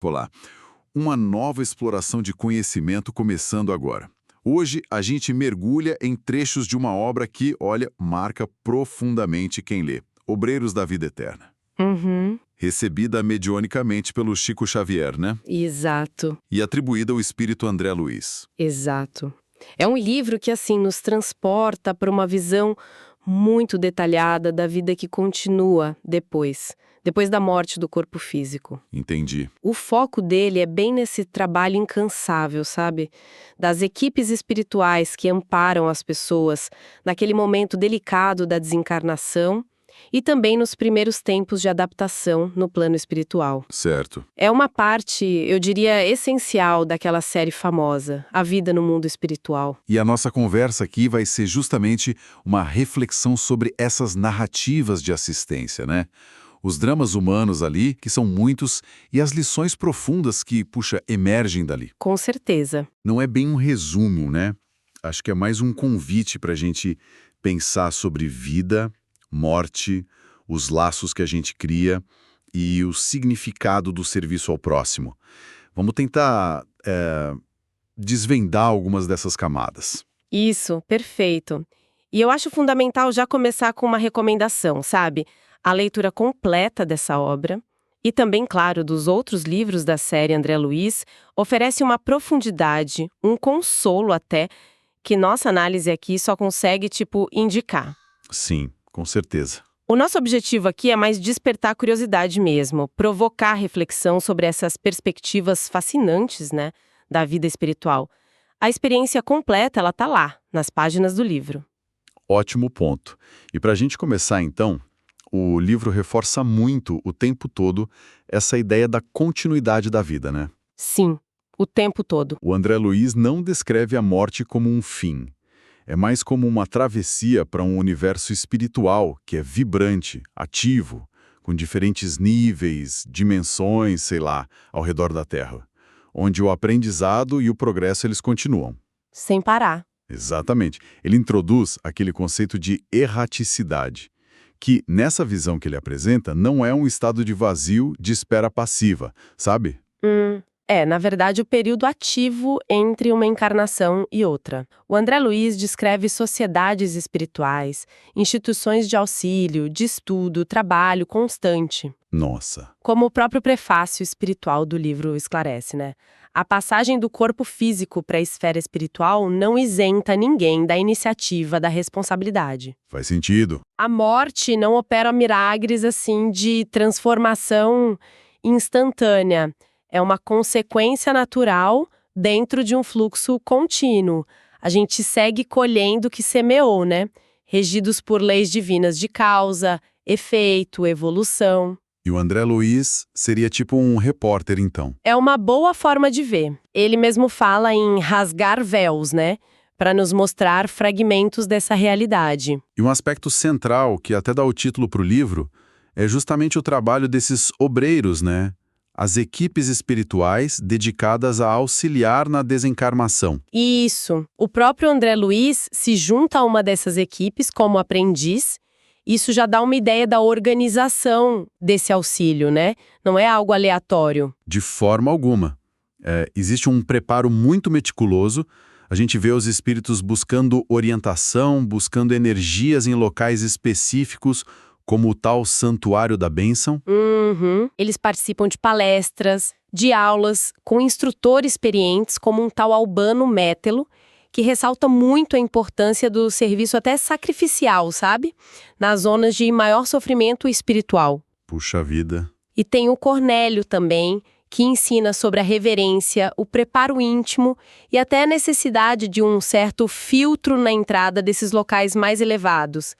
Olá. Uma nova exploração de conhecimento começando agora. Hoje, a gente mergulha em trechos de uma obra que, olha, marca profundamente quem lê. Obreiros da Vida Eterna. Uhum, Recebida medionicamente pelo Chico Xavier, né? exato, E atribuída ao espírito André Luiz. exato. É um livro que, assim, nos transporta para uma visão muito detalhada da vida que continua depois da morte do corpo físico. Entendi. O foco dele é bem nesse trabalho incansável, sabe? Das equipes espirituais que amparam as pessoas naquele momento delicado da desencarnação e também nos primeiros tempos de adaptação no plano espiritual. Certo. É uma parte, eu diria, essencial daquela série famosa, A Vida no Mundo Espiritual. E a nossa conversa aqui vai ser justamente uma reflexão sobre essas narrativas de assistência, né? Os dramas humanos ali, que são muitos, e as lições profundas que, puxa, emergem dali. Com certeza. Não é bem um resumo, né? Acho que é mais um convite para a gente pensar sobre vida, morte, os laços que a gente cria e o significado do serviço ao próximo. Vamos tentar desvendar algumas dessas camadas. Isso, perfeito. E eu acho fundamental já começar com uma recomendação, sabe? A leitura completa dessa obra e também, claro, dos outros livros da série André Luiz oferece uma profundidade, um consolo até, que nossa análise aqui só consegue, indicar. Sim, com certeza. O nosso objetivo aqui é mais despertar a curiosidade mesmo, provocar reflexão sobre essas perspectivas fascinantes, né, da vida espiritual. A experiência completa, ela tá lá, nas páginas do livro. Ótimo ponto. E para a gente começar, então, o livro reforça muito o tempo todo essa ideia da continuidade da vida, né? Sim, o tempo todo. O André Luiz não descreve a morte como um fim. É mais como uma travessia para um universo espiritual que é vibrante, ativo, com diferentes níveis, dimensões, sei lá, ao redor da Terra, onde o aprendizado e o progresso eles continuam. Sem parar. Exatamente. Ele introduz aquele conceito de erraticidade, que, nessa visão que ele apresenta, não é um estado de vazio de espera passiva, sabe? Na verdade, o período ativo entre uma encarnação e outra. O André Luiz descreve sociedades espirituais, instituições de auxílio, de estudo, trabalho constante. Nossa, Como o próprio prefácio espiritual do livro esclarece, né? A passagem do corpo físico para a esfera espiritual não isenta ninguém da iniciativa, da responsabilidade. faz sentido. A morte não opera milagres assim de transformação instantânea. É uma consequência natural dentro de um fluxo contínuo. A gente segue colhendo o que semeou, né? Regidos por leis divinas de causa, efeito, evolução. E o André Luiz seria tipo um repórter, então. É uma boa forma de ver. Ele mesmo fala em rasgar véus, né? Para nos mostrar fragmentos dessa realidade. E um aspecto central, que até dá o título para o livro, é justamente o trabalho desses obreiros, né? As equipes espirituais dedicadas a auxiliar na desencarnação. Isso. O próprio André Luiz se junta a uma dessas equipes como aprendiz. Isso já dá uma ideia da organização desse auxílio, né? Não é algo aleatório. De forma alguma. Existe um preparo muito meticuloso. A gente vê os espíritos buscando orientação, buscando energias em locais específicos, como o tal Santuário da Bênção. Uhum. Eles participam de palestras, de aulas, com instrutores experientes, como um tal Albano Mételo, que ressalta muito a importância do serviço até sacrificial, sabe? Nas zonas de maior sofrimento espiritual. Puxa vida. E tem o Cornélio também, que ensina sobre a reverência, o preparo íntimo e até a necessidade de um certo filtro na entrada desses locais mais elevados,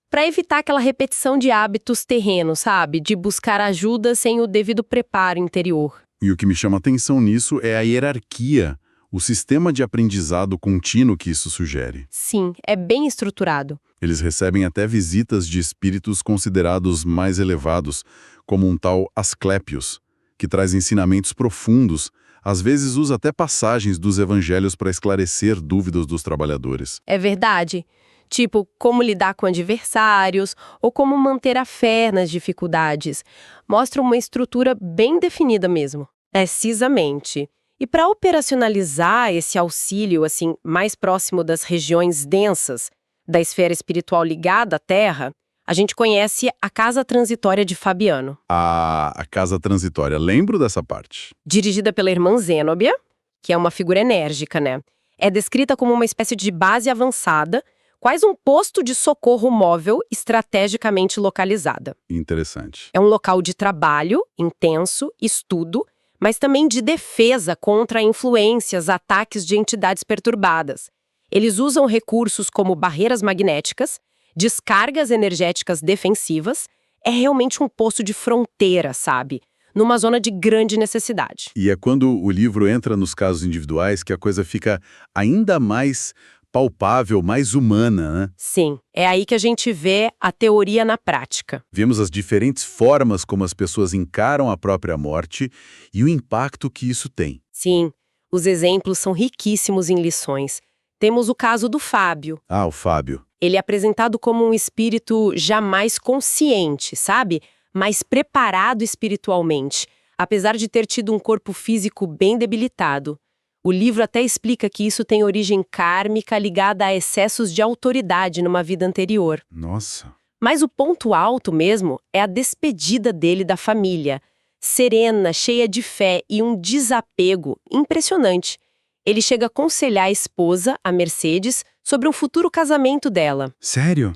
para evitar aquela repetição de hábitos terrenos, sabe? De buscar ajuda sem o devido preparo interior. E o que me chama atenção nisso é a hierarquia, o sistema de aprendizado contínuo que isso sugere. Sim, é bem estruturado. Eles recebem até visitas de espíritos considerados mais elevados, como um tal Asclépios, que traz ensinamentos profundos, às vezes usa até passagens dos evangelhos para esclarecer dúvidas dos trabalhadores. É verdade. Tipo, como lidar com adversários ou como manter a fé nas dificuldades. Mostra uma estrutura bem definida mesmo. Precisamente. E para operacionalizar esse auxílio assim mais próximo das regiões densas da esfera espiritual ligada à Terra, a gente conhece a Casa Transitória de Fabiano, A casa transitória, lembro dessa parte. dirigida pela irmã Zênobia, que é uma figura enérgica, né? É descrita como uma espécie de base avançada, quase um posto de socorro móvel estrategicamente localizada. Interessante. É um local de trabalho intenso, estudo, mas também de defesa contra influências, ataques de entidades perturbadas. Eles usam recursos como barreiras magnéticas, descargas energéticas defensivas. É realmente um posto de fronteira, sabe? Numa zona de grande necessidade. E é quando o livro entra nos casos individuais que a coisa fica ainda mais palpável, mais humana, né? Sim, é aí que a gente vê a teoria na prática. Vemos as diferentes formas como as pessoas encaram a própria morte e o impacto que isso tem. Sim, os exemplos são riquíssimos em lições. Temos o caso do Fábio. Ah, o Fábio. Ele é apresentado como um espírito já mais consciente, sabe? Mais preparado espiritualmente, apesar de ter tido um corpo físico bem debilitado. O livro até explica que isso tem origem kármica ligada a excessos de autoridade numa vida anterior. Nossa. Mas o ponto alto mesmo é a despedida dele da família, serena, cheia de fé e um desapego impressionante. Ele chega a aconselhar a esposa, a Mercedes, sobre um futuro casamento dela. Sério?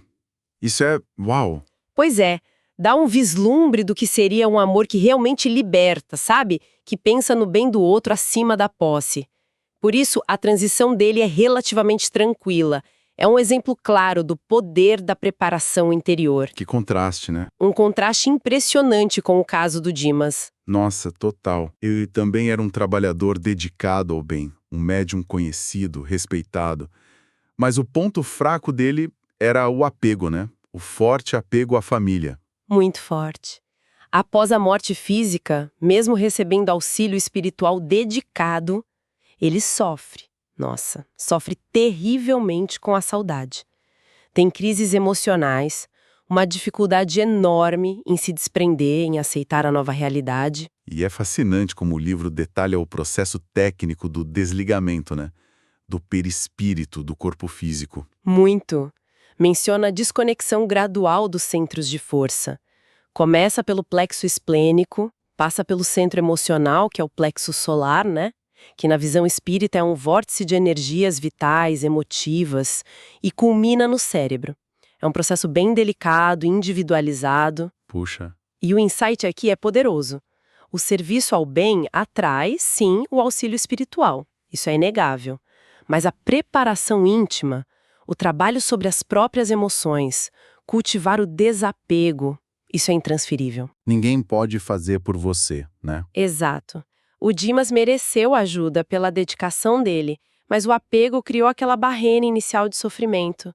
Isso é... Uau! Pois é, dá um vislumbre do que seria um amor que realmente liberta, sabe? Que pensa no bem do outro acima da posse. Por isso, a transição dele é relativamente tranquila. É um exemplo claro do poder da preparação interior. Que contraste, né? Um contraste impressionante com o caso do Dimas. Nossa, total. Ele também era um trabalhador dedicado ao bem, um médium conhecido, respeitado. Mas o ponto fraco dele era o apego, né? O forte apego à família. Muito forte. Após a morte física, mesmo recebendo auxílio espiritual dedicado, ele sofre. Nossa, sofre terrivelmente com a saudade. Tem crises emocionais, uma dificuldade enorme em se desprender, em aceitar a nova realidade. E é fascinante como o livro detalha o processo técnico do desligamento, né? Do perispírito, do corpo físico. Muito. Menciona a desconexão gradual dos centros de força. Começa pelo plexo esplênico, passa pelo centro emocional, que é o plexo solar, né? Que na visão espírita é um vórtice de energias vitais, emotivas, e culmina no cérebro. É um processo bem delicado, individualizado. Puxa. E o insight aqui é poderoso. O serviço ao bem atrai, sim, o auxílio espiritual. Isso é inegável. Mas a preparação íntima, o trabalho sobre as próprias emoções, cultivar o desapego, isso é intransferível. Ninguém pode fazer por você, né? Exato. O Dimas mereceu ajuda pela dedicação dele, mas o apego criou aquela barreira inicial de sofrimento.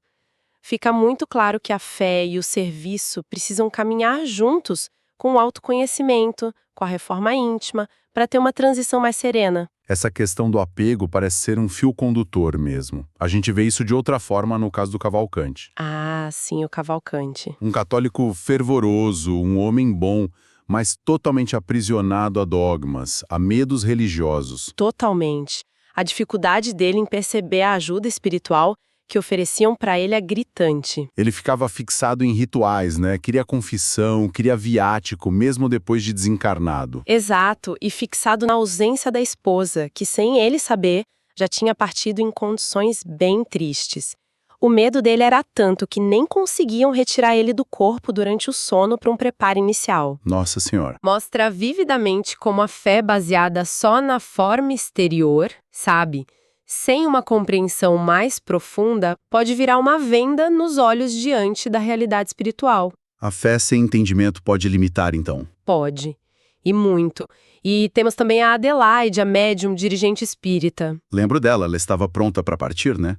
Fica muito claro que a fé e o serviço precisam caminhar juntos com o autoconhecimento, com a reforma íntima, para ter uma transição mais serena. Essa questão do apego parece ser um fio condutor mesmo. A gente vê isso de outra forma no caso do Cavalcante. Ah, sim, o Cavalcante. Um católico fervoroso, um homem bom, mas totalmente aprisionado a dogmas, a medos religiosos. Totalmente. A dificuldade dele em perceber a ajuda espiritual que ofereciam para ele é gritante. Ele ficava fixado em rituais, né? Queria confissão, queria viático, mesmo depois de desencarnado. Exato, e fixado na ausência da esposa, que sem ele saber, já tinha partido em condições bem tristes. O medo dele era tanto que nem conseguiam retirar ele do corpo durante o sono para um preparo inicial. Nossa Senhora. Mostra vividamente como a fé baseada só na forma exterior, sabe? Sem uma compreensão mais profunda, pode virar uma venda nos olhos diante da realidade espiritual. A fé sem entendimento pode limitar, então. Pode. E muito. E temos também a Adelaide, a médium dirigente espírita. Lembro dela, ela estava pronta para partir, né?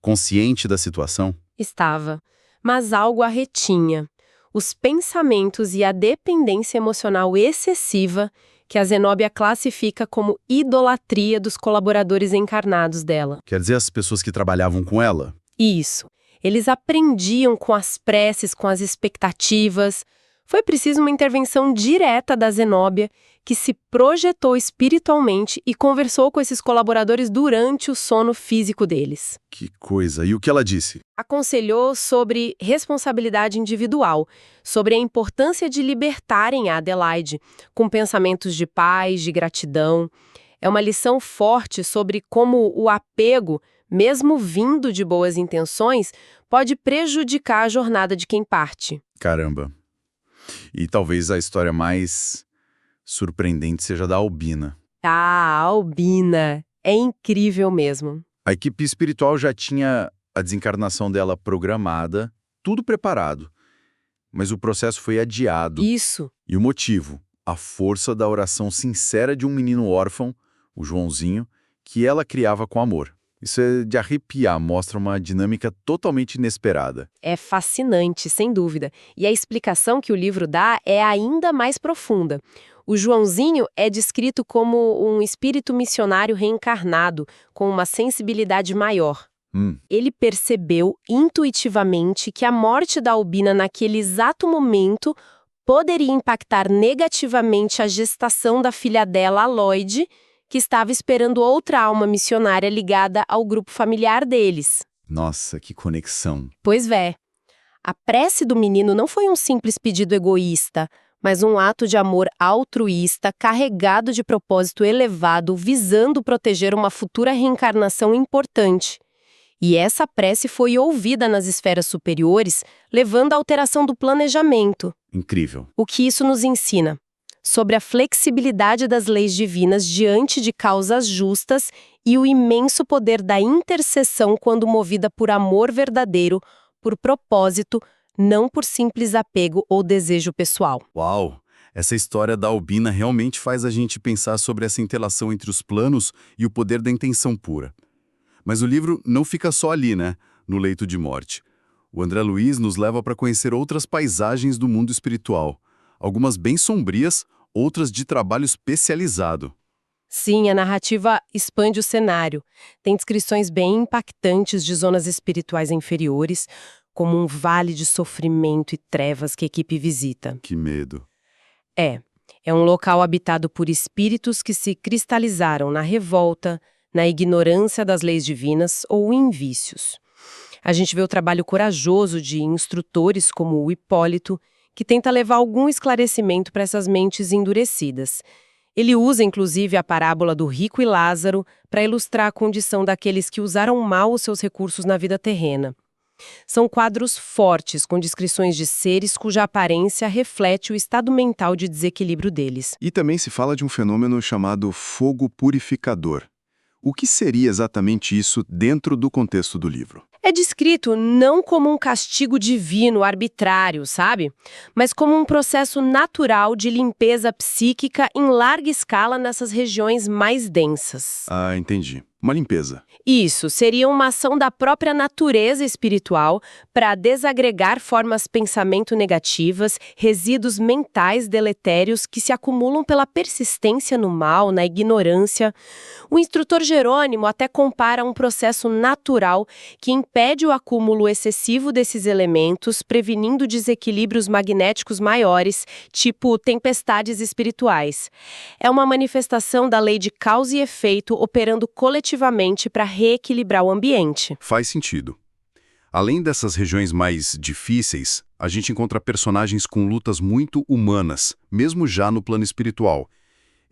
Consciente da situação. Estava. Mas algo a retinha. Os pensamentos e a dependência emocional excessiva que a Zenóbia classifica como idolatria dos colaboradores encarnados dela. Quer dizer, as pessoas que trabalhavam com ela? Isso. Eles aprendiam com as preces, com as expectativas. Foi preciso uma intervenção direta da Zenóbia, que se projetou espiritualmente e conversou com esses colaboradores durante o sono físico deles. Que coisa! E o que ela disse? Aconselhou sobre responsabilidade individual, sobre a importância de libertarem a Adelaide, com pensamentos de paz, de gratidão. É uma lição forte sobre como o apego, mesmo vindo de boas intenções, pode prejudicar a jornada de quem parte. Caramba! E talvez a história mais surpreendente seja da Albina. Ah, a Albina! É incrível mesmo. A equipe espiritual já tinha a desencarnação dela programada, tudo preparado. Mas o processo foi adiado. Isso. E o motivo? A força da oração sincera de um menino órfão, o Joãozinho, que ela criava com amor. Isso é de arrepiar, mostra uma dinâmica totalmente inesperada. É fascinante, sem dúvida. E a explicação que o livro dá é ainda mais profunda. O Joãozinho é descrito como um espírito missionário reencarnado, com uma sensibilidade maior. Ele percebeu intuitivamente que a morte da Albina naquele exato momento poderia impactar negativamente a gestação da filha dela, a Lloyd, que estava esperando outra alma missionária ligada ao grupo familiar deles. Nossa, que conexão. Pois é. A prece do menino não foi um simples pedido egoísta, mas um ato de amor altruísta carregado de propósito elevado, visando proteger uma futura reencarnação importante. E essa prece foi ouvida nas esferas superiores, levando à alteração do planejamento. Incrível. O que isso nos ensina? Sobre a flexibilidade das leis divinas diante de causas justas e o imenso poder da intercessão quando movida por amor verdadeiro, por propósito, não por simples apego ou desejo pessoal. Uau! Essa história da Albina realmente faz a gente pensar sobre essa interação entre os planos e o poder da intenção pura. Mas o livro não fica só ali, né? No leito de morte. O André Luiz nos leva para conhecer outras paisagens do mundo espiritual. Algumas bem sombrias, outras de trabalho especializado. Sim, a narrativa expande o cenário. Tem descrições bem impactantes de zonas espirituais inferiores, como um vale de sofrimento e trevas que a equipe visita. Que medo. É um local habitado por espíritos que se cristalizaram na revolta, na ignorância das leis divinas ou em vícios. A gente vê o trabalho corajoso de instrutores como o Hipólito, que tenta levar algum esclarecimento para essas mentes endurecidas. Ele usa, inclusive, a parábola do rico e Lázaro para ilustrar a condição daqueles que usaram mal os seus recursos na vida terrena. São quadros fortes, com descrições de seres cuja aparência reflete o estado mental de desequilíbrio deles. E também se fala de um fenômeno chamado fogo purificador. O que seria exatamente isso dentro do contexto do livro? É descrito não como um castigo divino arbitrário, sabe? Mas como um processo natural de limpeza psíquica em larga escala nessas regiões mais densas. Ah, entendi. Uma limpeza. Isso, seria uma ação da própria natureza espiritual para desagregar formas pensamento negativas, resíduos mentais deletérios que se acumulam pela persistência no mal, na ignorância. O instrutor Jerônimo até compara um processo natural que impede o acúmulo excessivo desses elementos, prevenindo desequilíbrios magnéticos maiores, tipo tempestades espirituais. É uma manifestação da lei de causa e efeito operando coletivamente para reequilibrar o ambiente. Faz sentido. Além dessas regiões mais difíceis, a gente encontra personagens com lutas muito humanas, mesmo já no plano espiritual.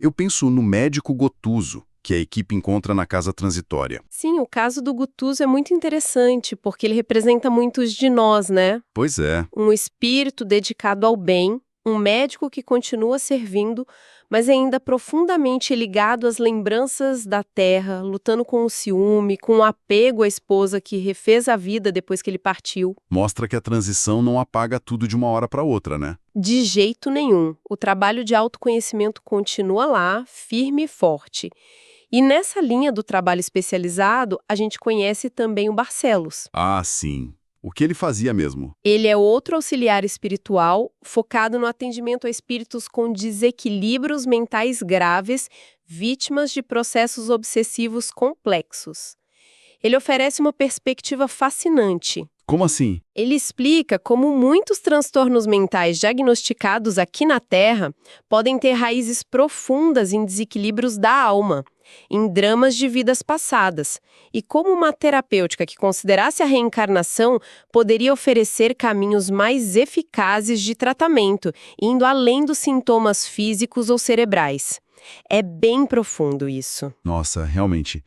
Eu penso no médico Gotuso, que a equipe encontra na casa transitória. Sim, o caso do Gotuso é muito interessante, porque ele representa muitos de nós, né? Pois é. Um espírito dedicado ao bem, um médico que continua servindo, mas ainda profundamente ligado às lembranças da terra, lutando com o ciúme, com o apego à esposa que refez a vida depois que ele partiu. Mostra que a transição não apaga tudo de uma hora para outra, né? De jeito nenhum. O trabalho de autoconhecimento continua lá, firme e forte. E nessa linha do trabalho especializado, a gente conhece também o Barcelos. Ah, sim. O que ele fazia mesmo? Ele é outro auxiliar espiritual focado no atendimento a espíritos com desequilíbrios mentais graves, vítimas de processos obsessivos complexos. Ele oferece uma perspectiva fascinante. Como assim? Ele explica como muitos transtornos mentais diagnosticados aqui na Terra podem ter raízes profundas em desequilíbrios da alma, em dramas de vidas passadas, e como uma terapêutica que considerasse a reencarnação poderia oferecer caminhos mais eficazes de tratamento, indo além dos sintomas físicos ou cerebrais. É bem profundo isso. Nossa, realmente.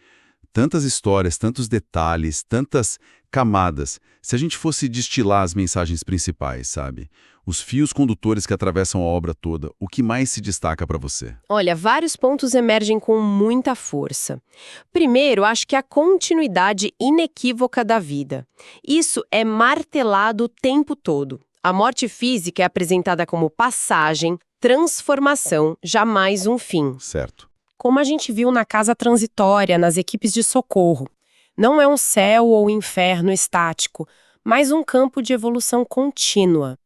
Tantas histórias, tantos detalhes, tantas camadas. Se a gente fosse destilar as mensagens principais, sabe? Os fios condutores que atravessam a obra toda, o que mais se destaca para você? Olha, vários pontos emergem com muita força. Primeiro, acho que a continuidade inequívoca da vida. Isso é martelado o tempo todo. A morte física é apresentada como passagem, transformação, jamais um fim. Certo. Como a gente viu na casa transitória, nas equipes de socorro. Não é um céu ou inferno estático, mas um campo de evolução contínua.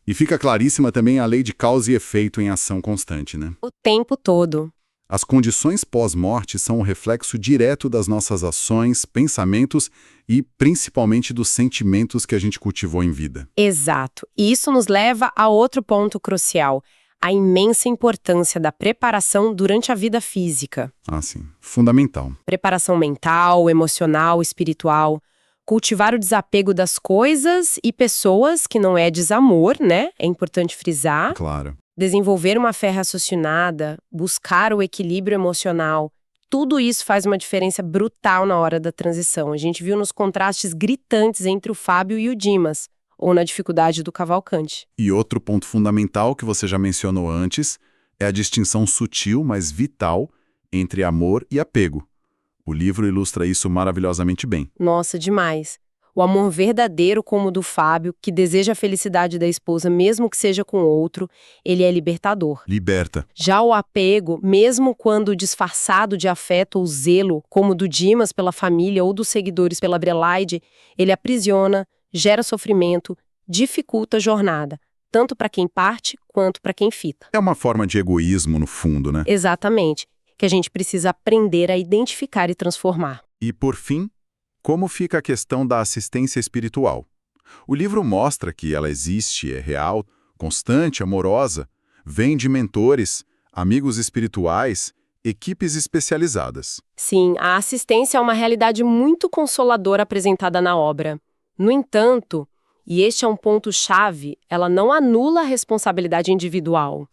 E fica claríssima também a lei de causa e efeito em ação constante, né? O tempo todo. As condições pós-morte são um reflexo direto das nossas ações, pensamentos e, principalmente, dos sentimentos que a gente cultivou em vida. Exato. E isso nos leva a outro ponto crucial. A imensa importância da preparação durante a vida física. Ah, sim. Fundamental. Preparação mental, emocional, espiritual. Cultivar o desapego das coisas e pessoas, que não é desamor, né? É importante frisar. Claro. Desenvolver uma fé raciocinada, buscar o equilíbrio emocional. Tudo isso faz uma diferença brutal na hora da transição. A gente viu nos contrastes gritantes entre o Fábio e o Dimas, ou na dificuldade do Cavalcante. E outro ponto fundamental que você já mencionou antes é a distinção sutil, mas vital, entre amor e apego. O livro ilustra isso maravilhosamente bem. Nossa, demais. O amor verdadeiro como o do Fábio, que deseja a felicidade da esposa mesmo que seja com outro, ele é libertador. Liberta. Já o apego, mesmo quando disfarçado de afeto ou zelo, como o do Dimas pela família ou dos seguidores pela Adelaide, ele aprisiona, gera sofrimento, dificulta a jornada, tanto para quem parte quanto para quem fica. É uma forma de egoísmo, no fundo, né? Exatamente, que a gente precisa aprender a identificar e transformar. E, por fim, como fica a questão da assistência espiritual? O livro mostra que ela existe, é real, constante, amorosa, vem de mentores, amigos espirituais, equipes especializadas. Sim, a assistência é uma realidade muito consoladora apresentada na obra. No entanto, e este é um ponto-chave, ela não anula a responsabilidade individual,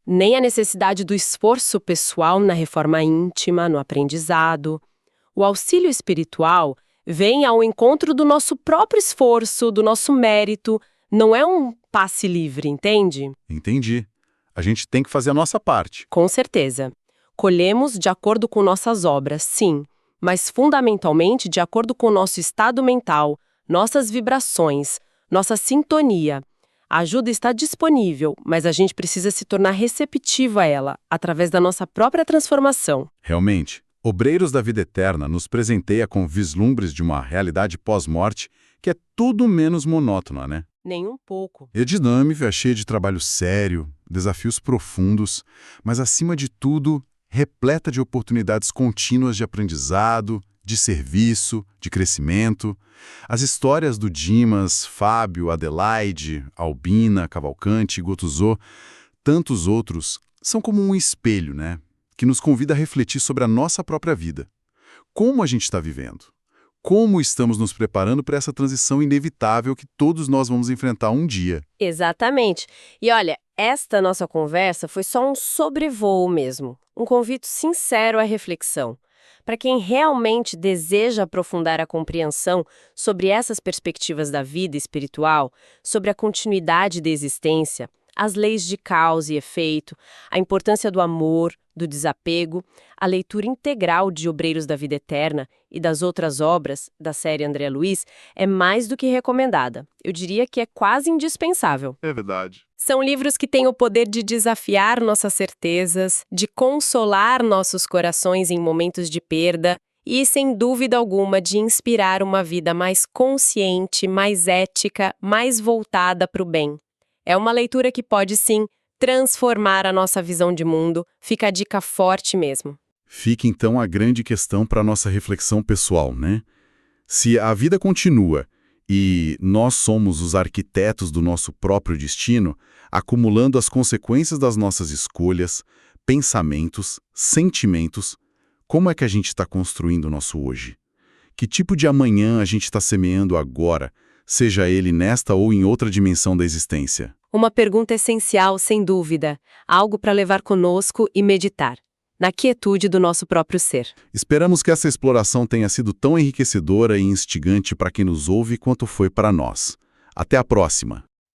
nem a necessidade do esforço pessoal na reforma íntima, no aprendizado. O auxílio espiritual vem ao encontro do nosso próprio esforço, do nosso mérito. Não é um passe livre, entende? Entendi. A gente tem que fazer a nossa parte. Com certeza. Colhemos de acordo com nossas obras, sim, mas fundamentalmente de acordo com o nosso estado mental, nossas vibrações, nossa sintonia. A ajuda está disponível, mas a gente precisa se tornar receptivo a ela, através da nossa própria transformação. Realmente, Obreiros da Vida Eterna nos presenteia com vislumbres de uma realidade pós-morte que é tudo menos monótona, né? Nem um pouco. É dinâmica, é cheia de trabalho sério, desafios profundos, mas acima de tudo, repleta de oportunidades contínuas de aprendizado, de serviço, de crescimento. As histórias do Dimas, Fábio, Adelaide, Albina, Cavalcante, Gotuzô, tantos outros, são como um espelho, né? Que nos convida a refletir sobre a nossa própria vida. Como a gente está vivendo? Como estamos nos preparando para essa transição inevitável que todos nós vamos enfrentar um dia? Exatamente. E olha, esta nossa conversa foi só um sobrevoo mesmo. Um convite sincero à reflexão. Para quem realmente deseja aprofundar a compreensão sobre essas perspectivas da vida espiritual, sobre a continuidade da existência, as leis de causa e efeito, a importância do amor, do desapego, a leitura integral de Obreiros da Vida Eterna e das outras obras da série André Luiz é mais do que recomendada. Eu diria que é quase indispensável. É verdade. São livros que têm o poder de desafiar nossas certezas, de consolar nossos corações em momentos de perda e, sem dúvida alguma, de inspirar uma vida mais consciente, mais ética, mais voltada para o bem. É uma leitura que pode, sim, transformar a nossa visão de mundo. Fica a dica forte mesmo. Fica, então, a grande questão para a nossa reflexão pessoal, né? Se a vida continua E nós somos os arquitetos do nosso próprio destino, acumulando as consequências das nossas escolhas, pensamentos, sentimentos. Como é que a gente está construindo o nosso hoje? Que tipo de amanhã a gente está semeando agora, seja ele nesta ou em outra dimensão da existência? Uma pergunta essencial, sem dúvida. Algo para levar conosco e meditar. Na quietude do nosso próprio ser. Esperamos que essa exploração tenha sido tão enriquecedora e instigante para quem nos ouve quanto foi para nós. Até a próxima!